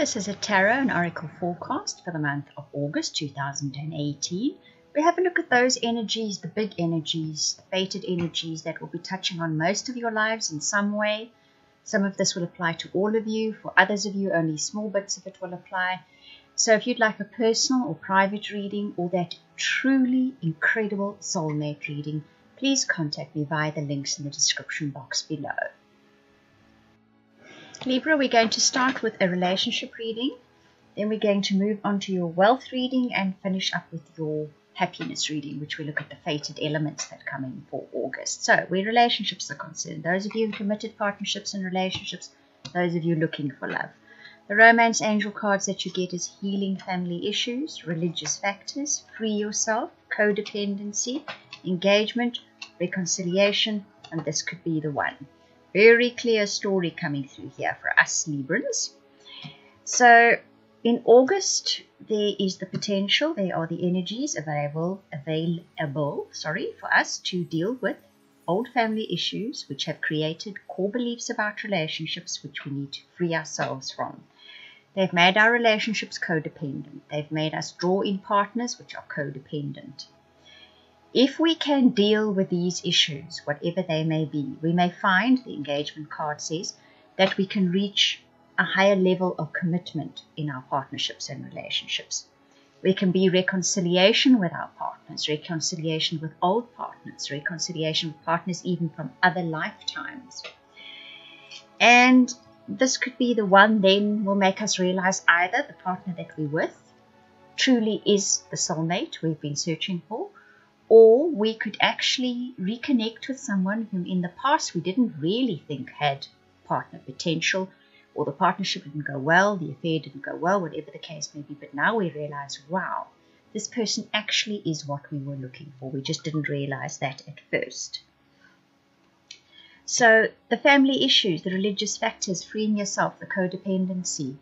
This is a tarot and oracle forecast for the month of August 2018. We have a look at those energies, the big energies, the fated energies that will be touching on most of your lives in some way. Some of this will apply to all of you. For others of you, only small bits of it will apply. So if you'd like a personal or private reading or that truly incredible soulmate reading, please contact me via the links in the description box below. Libra, we're going to start with a relationship reading. Then we're going to move on to your wealth reading and finish up with your happiness reading, which we look at the fated elements that come in for August. So where relationships are concerned, those of you in committed partnerships and relationships, those of you looking for love. The romance angel cards that you get is healing family issues, religious factors, free yourself, codependency, engagement, reconciliation, and this could be the one. Very clear story coming through here for us Librans. So in August, there is the potential, there are the energies available for us to deal with old family issues which have created core beliefs about relationships which we need to free ourselves from. They've made our relationships codependent. They've made us draw in partners which are codependent. If we can deal with these issues, whatever they may be, we may find, the engagement card says, that we can reach a higher level of commitment in our partnerships and relationships. There can be reconciliation with our partners, reconciliation with old partners, reconciliation with partners even from other lifetimes. And this could be the one then will make us realize either the partner that we're with truly is the soulmate we've been searching for, or we could actually reconnect with someone whom in the past we didn't really think had partner potential, or the partnership didn't go well, the affair didn't go well, whatever the case may be. But now we realize, wow, this person actually is what we were looking for. We just didn't realize that at first. So the family issues, the religious factors, freeing yourself, the codependency.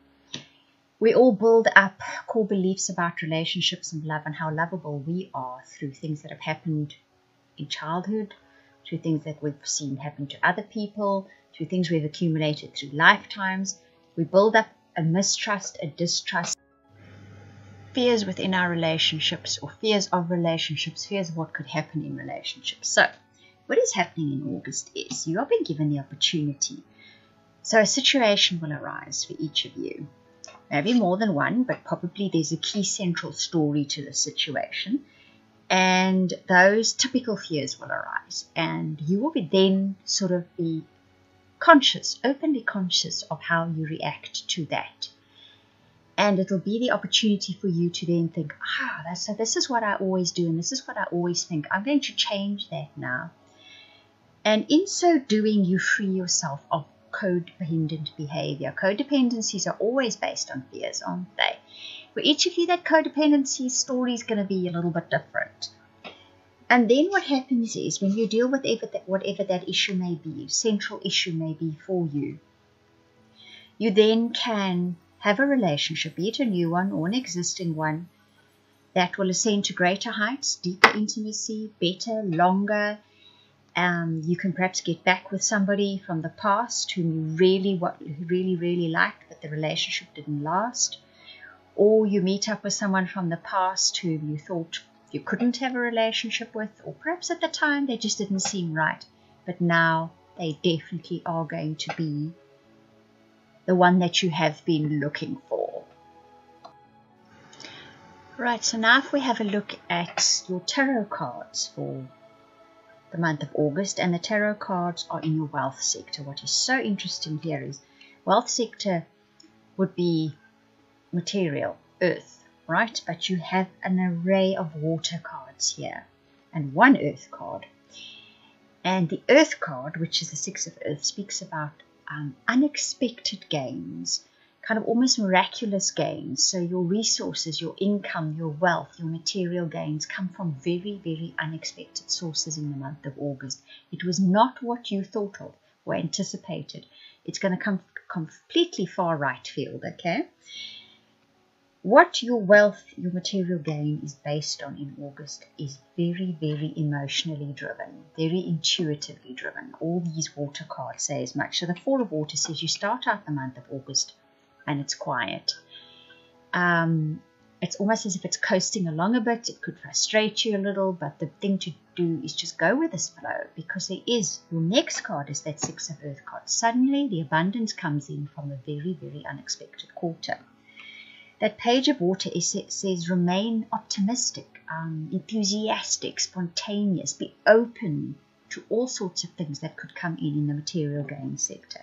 We all build up core beliefs about relationships and love and how lovable we are through things that have happened in childhood, through things that we've seen happen to other people, through things we've accumulated through lifetimes. We build up a mistrust, a distrust, fears within our relationships or fears of relationships, fears of what could happen in relationships. So what is happening in August is you are being given the opportunity. So a situation will arise for each of you. Maybe more than one, but probably there's a key central story to the situation. And those typical fears will arise. And you will be then sort of be conscious, openly conscious of how you react to that. And it'll be the opportunity for you to then think, so this is what I always do, and this is what I always think. I'm going to change that now. And in so doing, you free yourself of codependent behavior. Codependencies are always based on fears, aren't they? For each of you, that codependency story is going to be a little bit different. And then what happens is when you deal with whatever that issue may be, central issue may be for you, you then can have a relationship, be it a new one or an existing one, that will ascend to greater heights, deeper intimacy, better, longer. You can perhaps get back with somebody from the past whom you really liked, but the relationship didn't last. Or you meet up with someone from the past whom you thought you couldn't have a relationship with, or perhaps at the time they just didn't seem right. But now they definitely are going to be the one that you have been looking for. Right, so now if we have a look at your tarot cards for the month of August, and the tarot cards are in your wealth sector. What is so interesting here is wealth sector would be material, earth, right? But you have an array of water cards here and one earth card. And the earth card, which is the Six of Earth, speaks about unexpected gains, kind of almost miraculous gains. So your resources, your income, your wealth, your material gains come from very, very unexpected sources in the month of August. It was not what you thought of or anticipated. It's going to come completely far right field, okay? What your wealth, your material gain is based on in August is very, very emotionally driven, very intuitively driven. All these water cards say as much. So the Four of Water says you start out the month of August and it's quiet. It's almost as if it's coasting along a bit. It could frustrate you a little, but the thing to do is just go with this flow, because your next card is that Six of Earth card. Suddenly the abundance comes in from a very, very unexpected quarter. That Page of Water says remain optimistic, enthusiastic, spontaneous, be open to all sorts of things that could come in the material gain sector.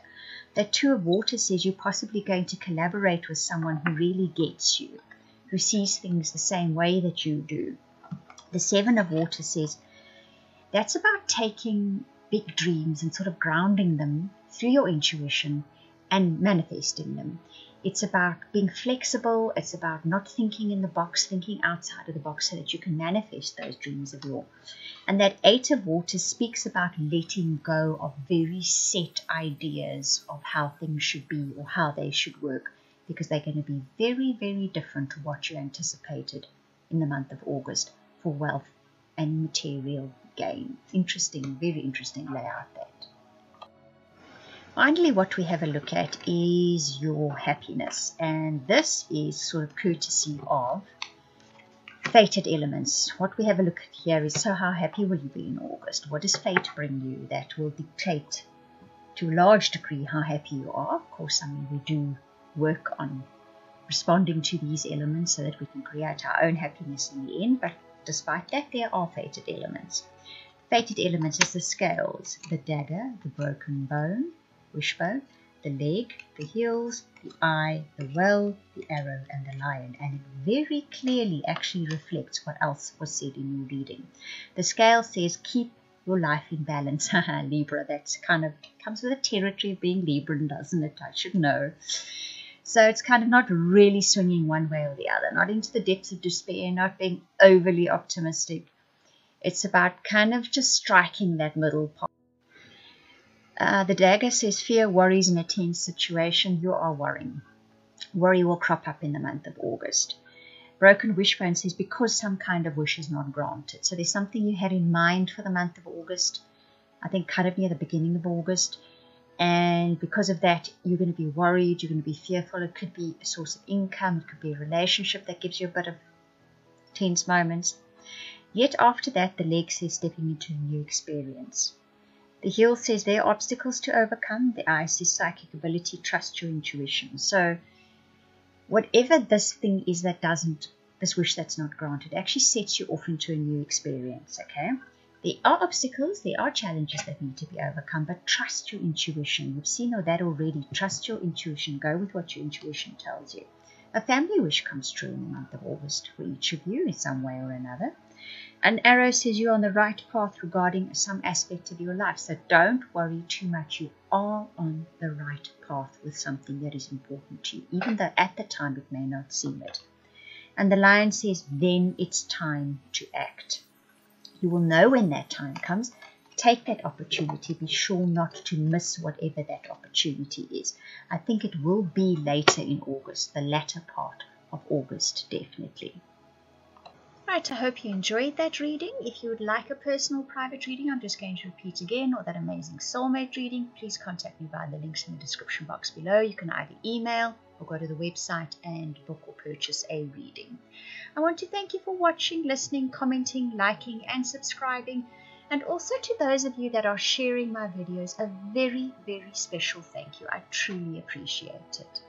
That Two of Water says you're possibly going to collaborate with someone who really gets you, who sees things the same way that you do. The Seven of Water says that's about taking big dreams and sort of grounding them through your intuition and manifesting them. It's about being flexible. It's about not thinking in the box, thinking outside of the box so that you can manifest those dreams of yours. And that Eight of Water speaks about letting go of very set ideas of how things should be or how they should work, because they're going to be very, very different to what you anticipated in the month of August for wealth and material gain. Interesting, very interesting layout that. Finally, what we have a look at is your happiness, and this is sort of courtesy of fated elements. What we have a look at here is, so how happy will you be in August? What does fate bring you that will dictate to a large degree how happy you are? Of course, we do work on responding to these elements so that we can create our own happiness in the end, but despite that, there are fated elements. Fated elements is the scales, the dagger, the broken bone, wishbone, the leg, the heels, the eye, the well, the arrow, and the lion. And it very clearly actually reflects what else was said in your reading. The scale says, keep your life in balance. Libra, that's kind of comes with the territory of being Libran, doesn't it? I should know. So it's kind of not really swinging one way or the other, not into the depths of despair, not being overly optimistic. It's about kind of just striking that middle part. The dagger says fear, worries in a tense situation. You are worrying. Worry will crop up in the month of August. Broken wishbone says because some kind of wish is not granted. So there's something you had in mind for the month of August, I think kind of near the beginning of August. And because of that, you're going to be worried, you're going to be fearful. It could be a source of income, it could be a relationship that gives you a bit of tense moments. Yet after that, the leg says stepping into a new experience. The heel says there are obstacles to overcome. The eye says psychic ability, trust your intuition. So whatever this thing is that this wish that's not granted, actually sets you off into a new experience, okay? There are obstacles, there are challenges that need to be overcome, but trust your intuition. You've seen all that already. Trust your intuition. Go with what your intuition tells you. A family wish comes true in the month of August for each of you in some way or another. An arrow says you're on the right path regarding some aspect of your life. So don't worry too much. You are on the right path with something that is important to you, even though at the time it may not seem it. And the lion says then it's time to act. You will know when that time comes. Take that opportunity. Be sure not to miss whatever that opportunity is. I think it will be later in August, the latter part of August, definitely. Right, I hope you enjoyed that reading. If you would like a personal private reading, I'm just going to repeat again, or that amazing soulmate reading, please contact me via the links in the description box below. You can either email or go to the website and book or purchase a reading. I want to thank you for watching, listening, commenting, liking, and subscribing. And also to those of you that are sharing my videos, a very, very special thank you. I truly appreciate it.